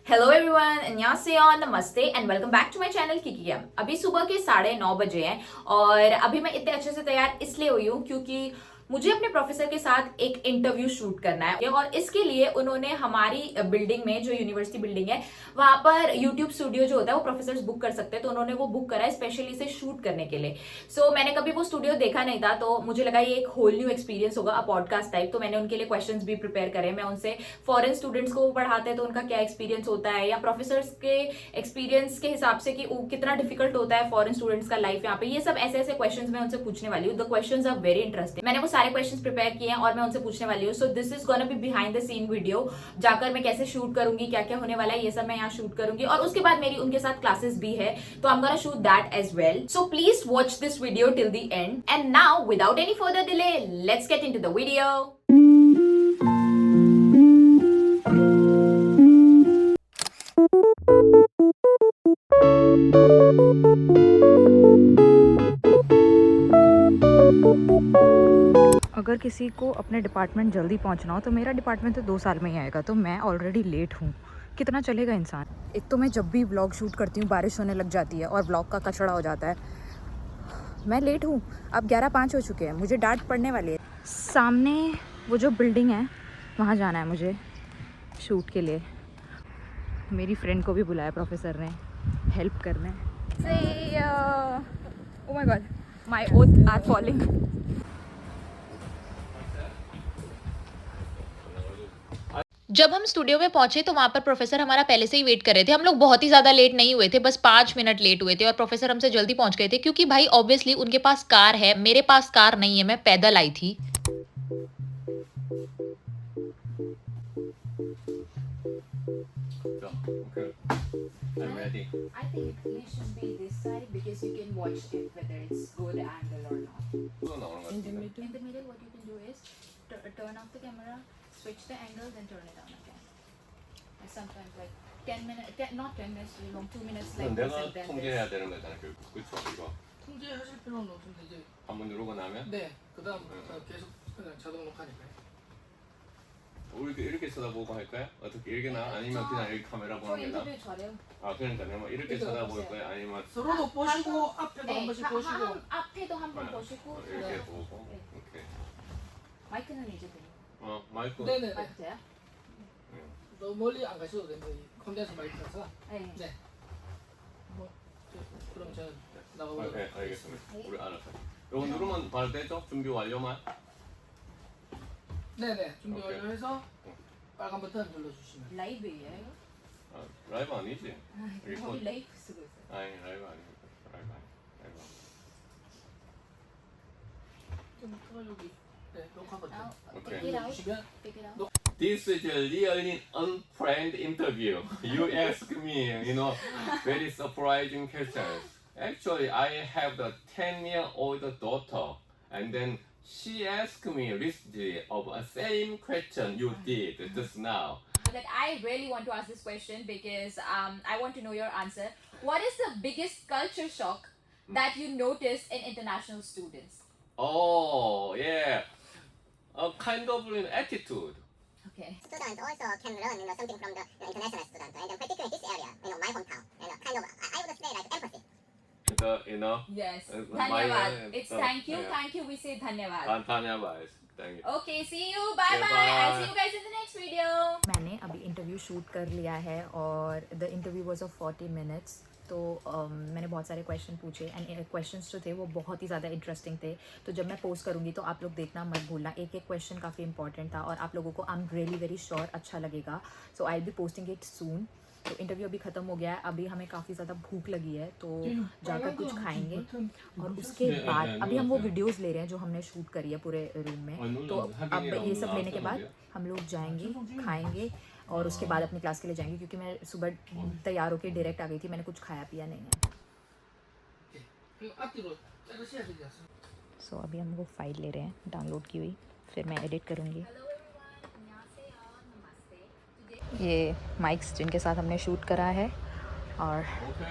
Hello everyone, अन्यसेओ, नमस्ते and welcome back to my channel Kiki game. अभी सुबह के 9:30 बजे हैं और अभी मैं इतने अच्छे से तैयार इसलिए हुई हूँ क्योंकि मुझे अपने प्रोफेसर के साथ एक इंटरव्यू शूट करना है और इसके लिए उन्होंने हमारी बिल्डिंग में, जो यूनिवर्सिटी बिल्डिंग है, वहां पर यूट्यूब स्टूडियो जो होता है वो प्रोफेसर बुक कर सकते हैं, तो उन्होंने वो बुक करा है स्पेशली इसे शूट करने के लिए। मैंने कभी वो स्टूडियो देखा नहीं था, तो मुझे लगा ये एक होल न्यू एक्सपीरियंस होगा, अ पॉडकास्ट टाइप। तो मैंने उनके लिए क्वेश्चंस भी प्रिपेयर करे। मैं उनसे फॉरेन स्टूडेंट्स को पढ़ाते हैं तो उनका क्या एक्सपीरियंस होता है, या प्रोफेसर के एक्सपीरियंस के हिसाब से कि कितना डिफिकल्ट होता है फॉरेन स्टूडेंट्स का लाइफ यहाँ पे, ये सब ऐसे ऐसे क्वेश्चंस मैं उनसे पूछने वाली हूँ। The questions are very interesting. मैंने वो सारे क्वेश्चंस प्रिपेयर किए हैं और मैं उनसे पूछने वाली हूँ। So this is gonna be behind the scene video, जाकर मैं कैसे शूट करूंगी, क्या क्या होने वाला है, ये सब मैं यहाँ शूट करूंगी। और उसके बाद मेरी उनके साथ क्लासेस भी है, तो I am gonna shoot that as well. So please watch this video till the end. And now without any further delay, let's get into the video. अगर किसी को अपने डिपार्टमेंट जल्दी पहुंचना हो तो मेरा डिपार्टमेंट तो 2 साल में ही आएगा, तो मैं ऑलरेडी लेट हूँ। कितना चलेगा इंसान। एक तो मैं जब भी व्लॉग शूट करती हूँ बारिश होने लग जाती है और व्लॉग का कचड़ा हो जाता है। मैं लेट हूँ। अब 11:05 हो चुके हैं, मुझे डांट पड़ने वाली है। सामने वो जो बिल्डिंग है वहाँ जाना है मुझे शूट के लिए। मेरी फ्रेंड को भी बुलाया प्रोफेसर ने हेल्प करने। Oh my god, my oath are falling. जब हम स्टूडियो में पहुंचे तो वहां पर प्रोफेसर हमारा पहले से ही वेट कर रहे थे। हम लोग बहुत ही ज़्यादा लेट नहीं हुए थे, बस 5 मिनट लेट हुए थे और प्रोफेसर हमसे जल्दी पहुंच गए थे क्योंकि भाई ऑब्वियसली उनके पास कार है, मेरे पास कार नहीं है, मैं पैदल आई थी। Okay. I'm ready. I think you should be this side because you can watch it whether it's good angle or not. 또 나오는 것 같은데. In the middle, what you can do is turn off the camera, switch the angle, then turn it on again. Like sometimes like 10 minutes, not 10 minutes, 2 minutes like 그건 this 내가 and then 통제해야 되는 거잖아. 그쵸 이거. 통제하실 필요는 없습니다. 이제 한번 누르고 나면 그다음 계속 그냥 자동 녹화니까요. 우리 이렇게 쳐다보고 할 거야? 어떻게 이렇게 나? 아니면 그냥 여기 카메라 저 보는 게 나? 인터뷰 잘해요. 아 그러니까 내가 이렇게 그러니까 쳐다볼 보세요. 거야? 아니면 서로도 보시고 앞에도 한 번씩 보시고 앞에도 한 번 네. 보시고 이렇게 네. 보고 네. 오케이. 마이크는 이제 돼요. 마이크. 네네 마이크 돼요? 너무 멀리 안 가셔도 됩니다. 이 콘덴서 마이크라서 네. 네. 그럼 저는 나가보도록 네, 알겠습니다. 우리 알았어. 요거 누르면 바로 되죠? 준비 완료만. 네네 준비 오케이. 완료해서 빨간 버튼 눌러주시면 라이브예요? 아, 라이브 아니지? 이거 거기 레이크 쓰고 있어요. 아니 라이브 아니니까 라이브 아니. 라이브. 좀 여기 네 녹화 버튼 오케이. Take it out. 누르시면 Take it out. This is a really unplanned interview. You ask me, very surprising questions. Actually, I have the 10-year-old daughter, and then she asked me recently of a same question you did just now. Like, I really want to ask this question because I want to know your answer. What is the biggest culture shock that you noticed in international students? Oh, yeah. A kind of an attitude. Okay. Student also can learn, something from the international student, and particularly this area, my hometown, kind of, I would say like empathy. Yes. my, Dhanyavad. It's thank you. yeah. Thank you. We say dhanyavad. Dhanyavad. Thank you. Okay. See you. Bye Yeah, bye. I'll bye. see you guys in the next video. मैंने अभी interview shoot कर लिया है और the interview was of 40 minutes. तो मैंने बहुत सारे क्वेश्चन पूछे एंड क्वेश्चंस जो थे वो बहुत ही ज़्यादा इंटरेस्टिंग थे। तो जब मैं पोस्ट करूँगी तो आप लोग देखना मत भूलना, एक एक क्वेश्चन काफ़ी इंपॉर्टेंट था और आप लोगों को I am really very sure अच्छा लगेगा। So I will be posting it soon. तो इंटरव्यू अभी ख़त्म हो गया है, अभी हमें काफ़ी ज़्यादा भूख लगी है, तो जाकर कुछ खाएंगे और उसके बाद अभी हम वो वीडियोस ले रहे हैं जो हमने शूट करी है पूरे रूम में। तो अब ये सब लेने के बाद हम लोग जाएंगे, खाएंगे और उसके बाद अपनी क्लास के लिए जाएंगे, क्योंकि मैं सुबह तैयार होकर डायरेक्ट आ गई थी, मैंने कुछ खाया पिया नहीं है। 그리고 앞뒤로 자르셔야 되지 않습니까? सो अभी हम वो फाइल ले रहे हैं डाउनलोड की हुई, फिर मैं एडिट करूँगी। ये माइक्स जिनके साथ हमने शूट करा है और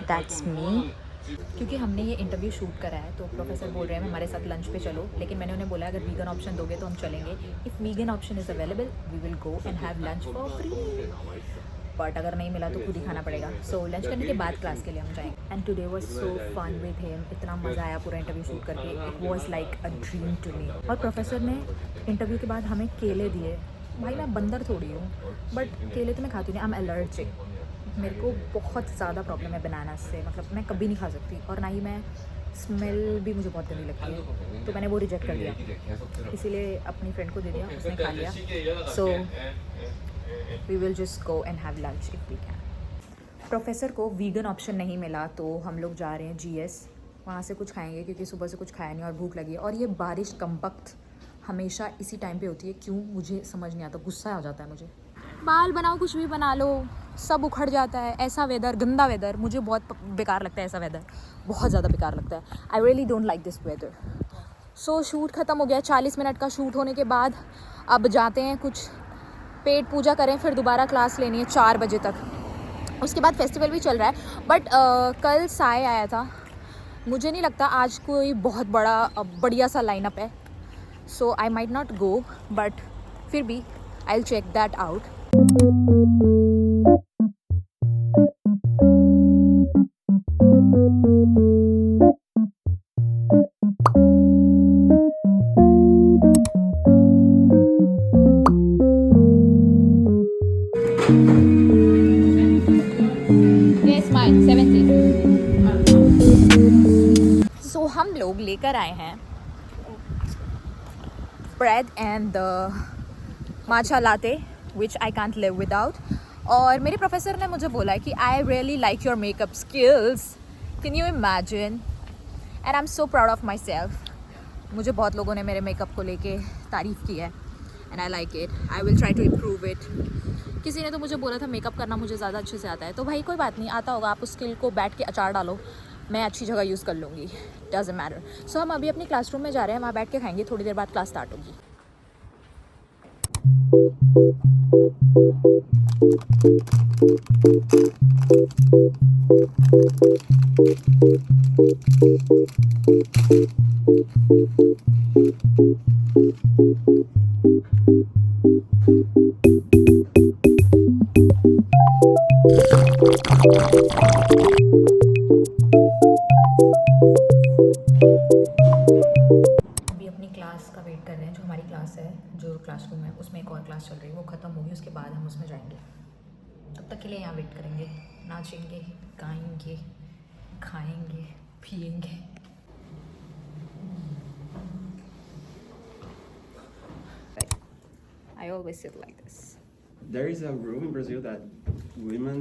दैट्स मी। क्योंकि हमने ये इंटरव्यू शूट करा है तो प्रोफेसर बोल रहे हैं हमारे साथ लंच पे चलो, लेकिन मैंने उन्हें बोला अगर वीगन ऑप्शन दोगे तो हम चलेंगे। If vegan option is available we will go and have lunch for free. But अगर नहीं मिला तो खुद ही खाना पड़ेगा. सो लंच करने के बाद क्लास के लिए हम जाएंगे. And today was so fun with him. इतना मज़ा आया पूरा इंटरव्यू शूट करके. It was like a dream to me. और प्रोफेसर ने इंटरव्यू के बाद हमें केले दिए. भाई मैं बंदर थोड़ी हूँ, बट केले तो मैं खाती नहीं. I am allergic. मेरे को बहुत ज़्यादा प्रॉब्लम है बनाना से. मतलब मैं कभी नहीं खा सकती, और ना ही मैं, स्मेल भी मुझे बहुत गंदी लगती है. तो मैंने वो रिजेक्ट कर दिया, इसीलिए अपनी फ्रेंड को दे दिया, उसने खा लिया. So we will just go and have lunch if we can. Professor को वीगन ऑप्शन नहीं मिला, तो हम लोग जा रहे हैं GS. वहाँ से कुछ खाएंगे क्योंकि सुबह से कुछ खाया नहीं और भूख लगी है. और ये बारिश कम वक्त हमेशा इसी टाइम पे होती है. क्यों मुझे समझ नहीं आता, गुस्सा आ जाता है मुझे. बाल बनाओ, कुछ भी बना लो, सब उखड़ जाता है. ऐसा वेदर, गंदा वेदर, मुझे बहुत बेकार लगता है. ऐसा वेदर बहुत ज़्यादा बेकार लगता है. I really don't like this weather. So shoot ख़त्म हो गया. 40 मिनट का शूट होने के बाद अब जाते हैं, कुछ पेट पूजा करें, फिर दोबारा क्लास लेनी है 4 बजे तक. उसके बाद फेस्टिवल भी चल रहा है. बट कल साय आया था. मुझे नहीं लगता आज कोई बहुत बढ़िया सा लाइनअप है. So I might not go, but फिर भी I will check that out. So हम लोग लेकर आए हैं bread and the matcha latte, which I can't live without. और मेरे प्रोफेसर ने मुझे बोला है कि I really like your makeup skills. Can you imagine? And I am so proud of myself. मुझे बहुत लोगों ने मेरे मेकअप को लेके तारीफ़ की है, and I like it. I will try to improve it. किसी ने तो मुझे बोला था मेकअप करना मुझे ज़्यादा अच्छे से आता है. तो भाई कोई बात नहीं, आता होगा. आप उस स्किल को बैठ के अचार डालो, मैं अच्छी जगह यूज़ कर लूँगी. Doesn't matter. सो हम अभी अपनी क्लासरूम में जा रहे हैं, वहाँ बैठ के खाएंगे. थोड़ी देर बाद क्लास स्टार्ट होगी. अभी अपनी क्लास का वेट कर रहे हैं. जो हमारी क्लास है, जो क्लासरूम है, उसमें एक और क्लास चल रही है, वो ख़त्म होगी. उसके बाद हम उसमें जाएंगे. तब तक के लिए यहाँ वेट करेंगे. नाचेंगे, गाएंगे, खाएंगे, पिएंगे. I always sit like this. There is a rule in Brazil that women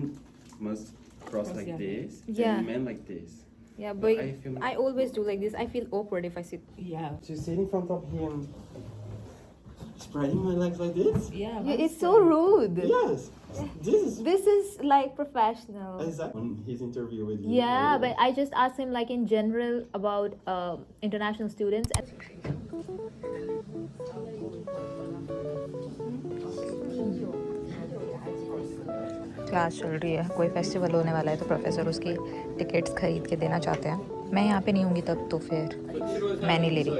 must cross like this Yeah. and men like this. Yeah, But but I feel- I always do like this. I feel awkward if I sit. To sit in front of him, spreading my legs like this? It's so rude. Yes. This is like professional. Exactly. On his interview with you. Yeah, but I just asked him like in general about international students. Class चल रही है, कोई festival होने वाला है, तो professor उसकी tickets खरीद के देना चाहते हैं. मैं यहाँ पे नहीं होंगी तब, तो फिर मैं नहीं ले रही.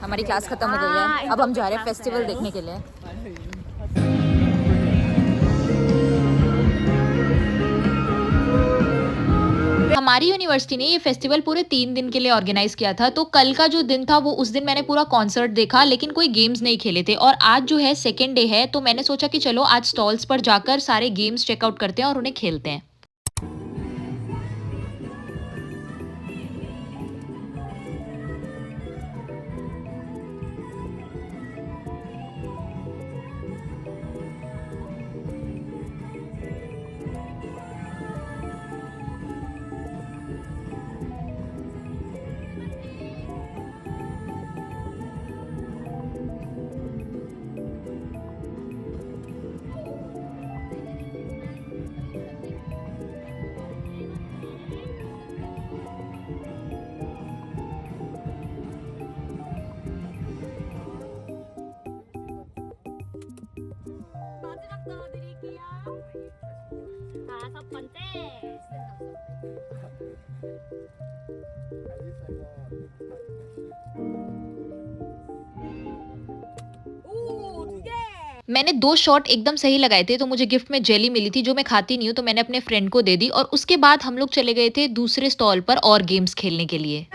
हमारी क्लास खत्म हो गई है. अब हम जा रहे हैं फेस्टिवल देखने के लिए. हमारी यूनिवर्सिटी ने ये फेस्टिवल पूरे 3 दिन के लिए ऑर्गेनाइज किया था. तो कल का जो दिन था वो उस दिन मैंने पूरा कॉन्सर्ट देखा, लेकिन कोई गेम्स नहीं खेले थे. और आज जो है सेकेंड डे है, तो मैंने सोचा कि चलो आज स्टॉल्स पर जाकर सारे गेम्स चेकआउट करते हैं और उन्हें खेलते हैं. मैंने 2 शॉट एकदम सही लगाए थे, तो मुझे गिफ्ट में जेली मिली थी जो मैं खाती नहीं हूँ, तो मैंने अपने फ्रेंड को दे दी और उसके बाद हम लोग चले गए थे दूसरे स्टॉल पर और गेम्स खेलने के लिए।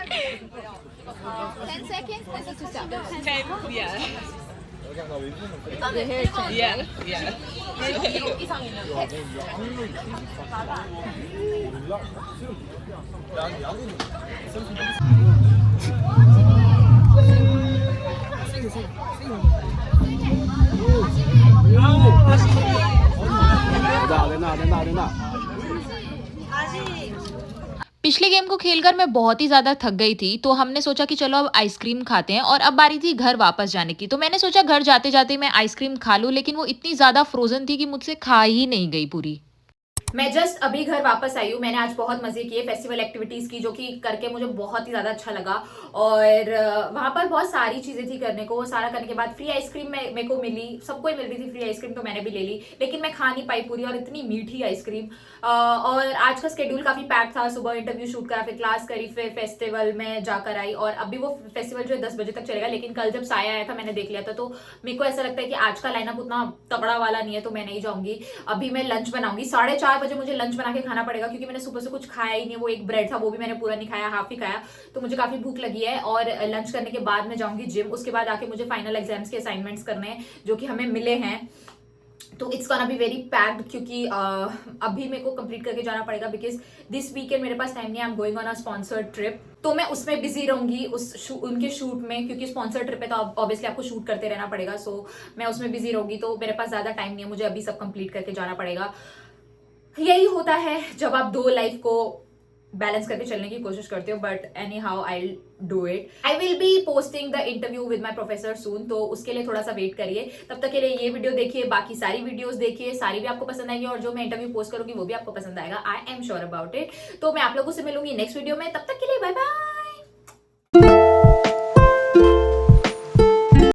पिछले गेम को खेलकर मैं बहुत ही ज़्यादा थक गई थी, तो हमने सोचा कि चलो अब आइसक्रीम खाते हैं और अब बारी थी घर वापस जाने की। तो मैंने सोचा घर जाते-जाते मैं आइसक्रीम खा लूँ, लेकिन वो इतनी ज़्यादा फ्रोज़न थी कि मुझसे खा ही नहीं गई पूरी। मैं जस्ट अभी घर वापस आई हूँ। मैंने आज बहुत मजे किए फेस्टिवल एक्टिविटीज की, जो कि करके मुझे बहुत ही ज्यादा अच्छा लगा। और वहां पर बहुत सारी चीजें थी करने को। वो सारा करने के बाद फ्री आइसक्रीम मेरे को मिली, सबको ही मिल रही थी फ्री आइसक्रीम, तो मैंने भी ले ली, लेकिन मैं खा नहीं पाई पूरी, और इतनी मीठी आइसक्रीम। और आज का स्केड्यूल काफी पैक था। सुबह इंटरव्यू शूट करा, फिर क्लास करी, फिर फेस्टिवल में जाकर आई, और अभी वो फेस्टिवल जो है 10 बजे तक चलेगा। लेकिन कल जब साया आया था मैंने देख लिया था, तो मेरे को ऐसा लगता है कि आज का लाइनअप उतना तगड़ा वाला नहीं है, तो मैं नहीं जाऊंगी। अभी मैं लंच बनाऊंगी, 4:30 बजे मुझे लंच बना के खाना पड़ेगा, क्योंकि मैंने सुबह से कुछ खाया ही नहीं। वो एक ब्रेड था, वो भी मैंने पूरा नहीं खाया, हाफ ही खाया, तो मुझे काफी भूख लगी है। और लंच करने के बाद मैं जाऊंगी जिम। उसके बाद आके मुझे फाइनल एग्जाम्स के असाइनमेंट्स करने हैं, जो कि हमें मिले हैं। तो it's gonna be very packed, क्योंकि अभी मेरे को कंप्लीट करके जाना पड़ेगा, बिकॉज दिस वीकेंड मेरे पास टाइम नहीं है। I am going on a sponsored trip, तो मैं उसमें बिजी रहूंगी, उनके शूट में, क्योंकि स्पॉन्सर्ड ट्रिप है तो ऑब्वियसली आपको शूट करते रहना पड़ेगा। सो मैं उसमें बिजी रहूंगी, तो मेरे पास ज्यादा टाइम नहीं है, मुझे अभी सब कंप्लीट करके जाना पड़ेगा। यही होता है जब आप दो लाइफ को बैलेंस करके चलने की कोशिश करते हो, but anyhow I do it. I will be posting the interview with my professor soon, तो उसके लिए थोड़ा सा वेट करिए। तब तक के लिए ये वीडियो देखिए, बाकी सारी वीडियोस देखिए, सारी भी आपको पसंद आएगी, और जो मैं इंटरव्यू पोस्ट करूंगी वो भी आपको पसंद आएगा, I am sure about it. तो मैं आप लोगों से मिलूंगी नेक्स्ट वीडियो में, तब तक के लिए बाय बाय।